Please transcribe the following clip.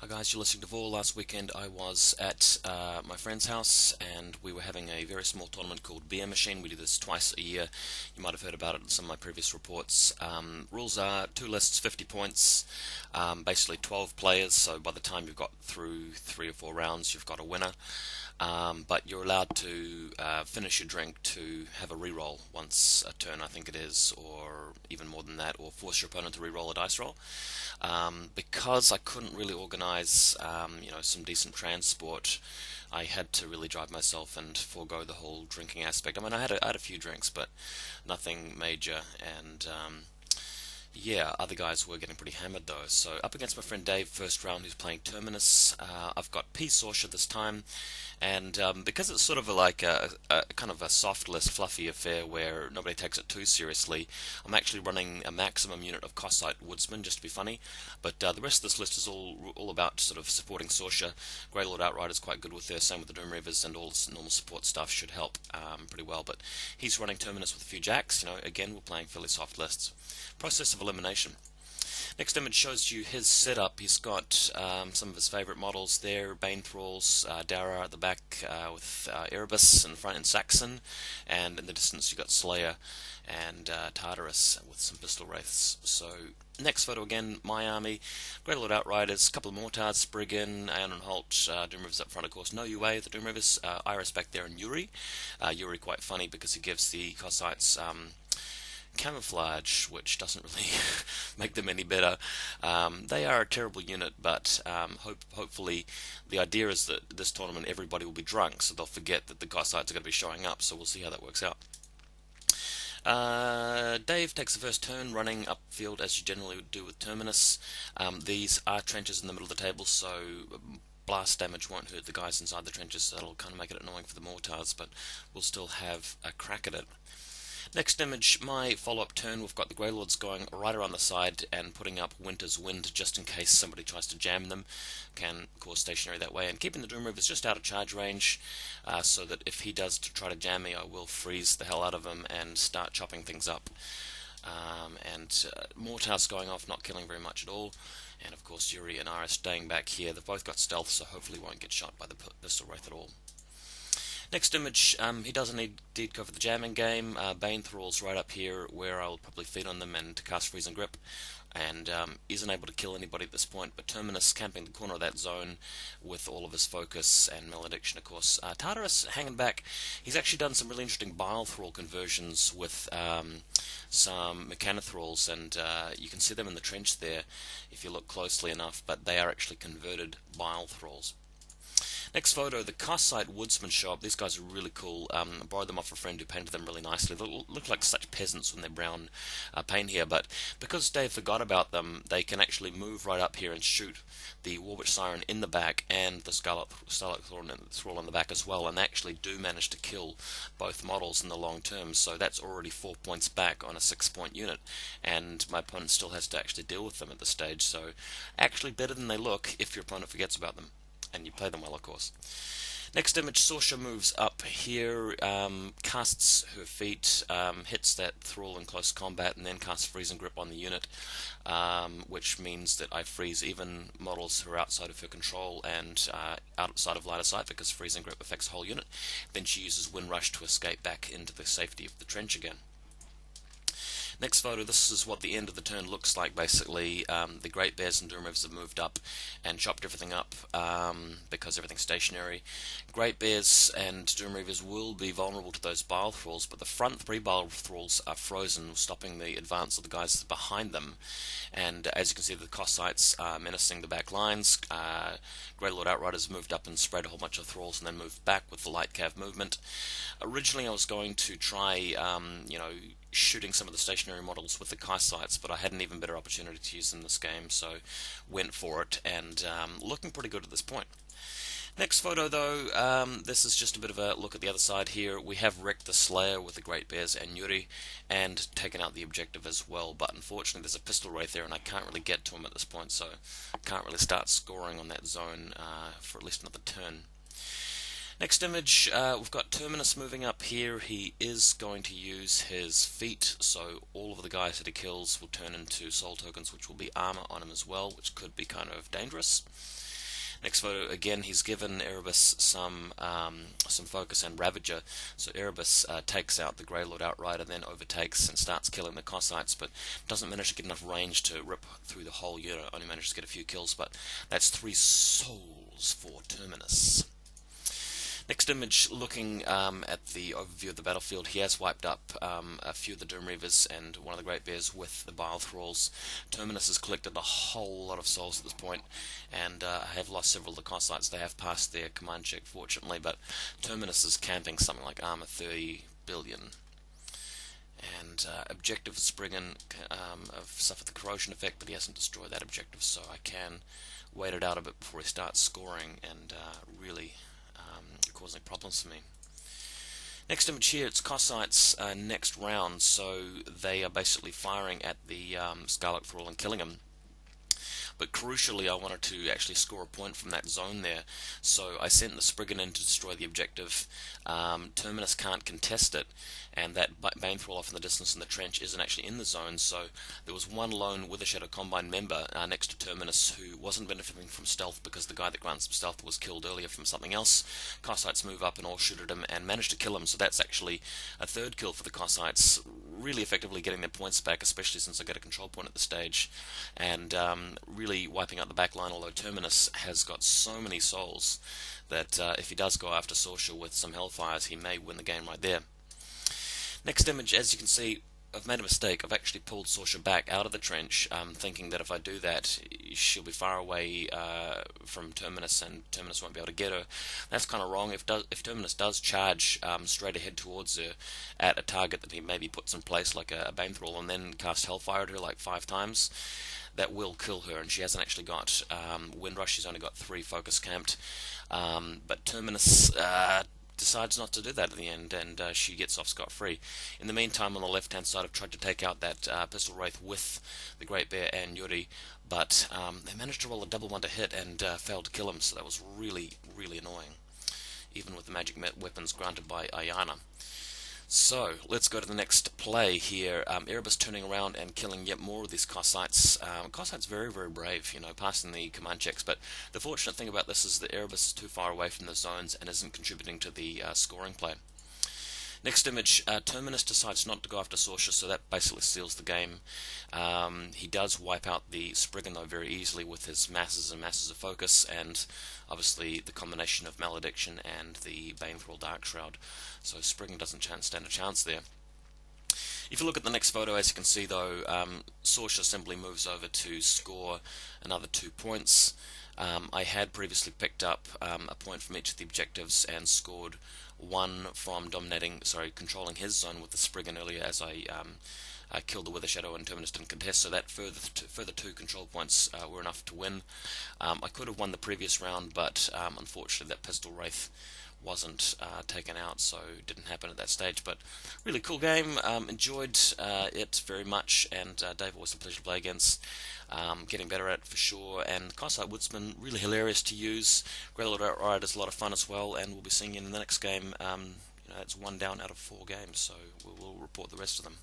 Hi guys, you're listening to Vor. Last weekend I was at my friend's house and we were having a very small tournament called Beermachine. We do this twice a year. You might have heard about it in some of my previous reports. Rules are 2 lists, 50 points, basically 12 players, so by the time you've got through 3 or 4 rounds you've got a winner. But you're allowed to finish your drink to have a reroll once a turn, I think it is, or even more than that, or force your opponent to reroll a dice roll. Because I couldn't really organise, some decent transport, I had to really drive myself and forego the whole drinking aspect. I mean, I had a few drinks, but nothing major, and yeah, other guys were getting pretty hammered though. So up against my friend Dave, first round, who's playing Terminus. I've got P Sorcia this time, and because it's sort of a kind of a soft list, fluffy affair where nobody takes it too seriously, I'm actually running a maximum unit of Cossite Woodsman just to be funny. But the rest of this list is all about sort of supporting Sorcia. Grey Lord Outrider is quite good with her, same with the Doom Reavers, and all this normal support stuff should help pretty well. But he's running Terminus with a few jacks. Again, we're playing fairly soft lists. Process of elimination. Next image shows you his setup. He's got some of his favourite models there: Bane Thralls, Dara at the back with Erebus in front, and Saxon, and in the distance you've got Slayer and Tartarus with some Pistol Wraiths. So next photo again, my army: Grey Lord Outriders, a couple of Mortards, Spriggan, Aeon and Holt, Doom Reavers up front, of course. No UA, the Doom Reavers, Iris back there, and Yuri. Yuri quite funny because he gives the Cossites camouflage, which doesn't really make them any better. They are a terrible unit, but hopefully the idea is that this tournament everybody will be drunk, so they'll forget that the Cossites are going to be showing up, so we'll see how that works out. Dave takes the first turn running upfield as you generally would do with Terminus. These are trenches in the middle of the table, so blast damage won't hurt the guys inside the trenches, so that'll kind of make it annoying for the Mortars, but we'll still have a crack at it. Next image, my follow-up turn, we've got the Grey Lords going right around the side and putting up Winter's Wind just in case somebody tries to jam them. Can cause stationary that way, and keeping the Doom Reavers just out of charge range, so that if he does try to jam me, I will freeze the hell out of him and start chopping things up. Mortars going off, not killing very much at all. And of course Yuri and Iris staying back here. They've both got stealth, so hopefully won't get shot by the Pistol Wraith at all. Next image, he doesn't indeed go for the jamming game. Bane Thralls right up here, where I'll probably feed on them and cast Freeze and Grip, and isn't able to kill anybody at this point, but Terminus camping the corner of that zone with all of his focus and Malediction, of course. Tartarus hanging back. He's actually done some really interesting Bile Thrall conversions with some Mechanothralls, and you can see them in the trench there if you look closely enough, but they are actually converted Bile Thralls. Next photo, the Cossite Woodsman show up. These guys are really cool. I borrowed them off a friend who painted them really nicely. They look like such peasants when they're brown paint here, but because Dave forgot about them, they can actually move right up here and shoot the Warwitch Siren in the back and the Starlight Thrall in the back as well, and they actually do manage to kill both models in the long term, so that's already 4 points back on a 6-point unit, and my opponent still has to actually deal with them at this stage, so actually better than they look if your opponent forgets about them. And you play them well, of course. Next image, Sorcia moves up here, casts her feat, hits that Thrall in close combat, and then casts Freeze and Grip on the unit, which means that I freeze even models who are outside of her control and outside of line of sight, because Freeze and Grip affects the whole unit. Then she uses Windrush to escape back into the safety of the trench again. Next photo, this is what the end of the turn looks like basically. The Great Bears and Doom Reavers have moved up and chopped everything up because everything's stationary. Great Bears and Doom Reavers will be vulnerable to those Bile Thralls, but the front 3 Bile Thralls are frozen, stopping the advance of the guys behind them. And as you can see, the Cossites are menacing the back lines. Grey Lord Outriders moved up and spread a whole bunch of Thralls and then moved back with the light cav movement. Originally I was going to try, shooting some of the stationary models with the Cossites, but I had an even better opportunity to use them this game, so went for it, and looking pretty good at this point. Next photo though, this is just a bit of a look at the other side here. We have wrecked the Slayer with the Great Bears and Yuri, and taken out the objective as well, but unfortunately there's a Pistol Wraith there and I can't really get to him at this point, so I can't really start scoring on that zone for at least another turn. Next image, we've got Terminus moving up here. He is going to use his feat, so all of the guys that he kills will turn into soul tokens, which will be armor on him as well, which could be kind of dangerous. Next photo, again, he's given Erebus some focus and Ravager, so Erebus takes out the Grey Lord outright and then overtakes and starts killing the Cossacks, but doesn't manage to get enough range to rip through the whole unit, only manages to get a few kills, but that's 3 souls for Terminus. Next image, looking at the overview of the battlefield, he has wiped up a few of the Doom Reavers and one of the Great Bears with the Bile Thralls. Terminus has collected a whole lot of souls at this point, and have lost several of the Cossacks. They have passed their command check, fortunately, but Terminus is camping something like armor 30 billion. And objective Spriggan have suffered the corrosion effect, but he hasn't destroyed that objective, so I can wait it out a bit before he starts scoring and really causing problems for me. Next image here, it's Cossacks next round, so they are basically firing at the Scarlet Thrall and killing him. But crucially, I wanted to actually score a point from that zone there, so I sent the Spriggan in to destroy the objective. Terminus can't contest it, and that Bane Thrall off in the distance in the trench isn't actually in the zone, so there was one lone Wither Shadow Combine member next to Terminus who wasn't benefiting from stealth because the guy that grants stealth was killed earlier from something else. Cossacks move up and all shoot at him and manage to kill him, so that's actually a third kill for the Cossacks, really effectively getting their points back, especially since I get a control point at the stage, and really wiping out the back line, although Terminus has got so many souls that if he does go after Sorsha with some Hellfires, he may win the game right there. Next image, as you can see, I've made a mistake. I've actually pulled Sorsha back out of the trench, thinking that if I do that, she'll be far away from Terminus, and Terminus won't be able to get her. That's kind of wrong. If Terminus does charge straight ahead towards her at a target that he maybe puts in place, like a Bane Thrall, and then cast Hellfire at her like 5 times, that will kill her, and she hasn't actually got Windrush. She's only got 3 focus camped, but Terminus decides not to do that at the end, and she gets off scot-free. In the meantime, on the left-hand side, I've tried to take out that Pistol Wraith with the Great Bear and Yuri, but they managed to roll a double one to hit and failed to kill him, so that was really, really annoying, even with the magic weapons granted by Ayana. So, let's go to the next play here. Erebus turning around and killing yet more of these Cossacks. Cossacks very, very brave, passing the command checks, but the fortunate thing about this is that Erebus is too far away from the zones and isn't contributing to the scoring play. Next image, Terminus decides not to go after Sorsha, so that basically seals the game. He does wipe out the Spriggan, though, very easily with his masses and masses of focus, and obviously the combination of Malediction and the Bane Thrall Dark Shroud. So Spriggan doesn't stand a chance there. If you look at the next photo, as you can see, though, Sorsha simply moves over to score another 2 points. I had previously picked up a point from each of the objectives and scored 1 from controlling his zone with the Spriggan earlier, as I killed the Wither Shadow and Terminus didn't contest, so that further 2 control points were enough to win. I could have won the previous round, but unfortunately that Pistol Wraith wasn't taken out, so it didn't happen at that stage. But really cool game, enjoyed it very much, and Dave, always a pleasure to play against. Getting better at it for sure, and Cossack Woodsman, really hilarious to use. Grey Lord Outrider is a lot of fun as well, and we'll be seeing you in the next game. It's 1 down out of 4 games, so we'll report the rest of them.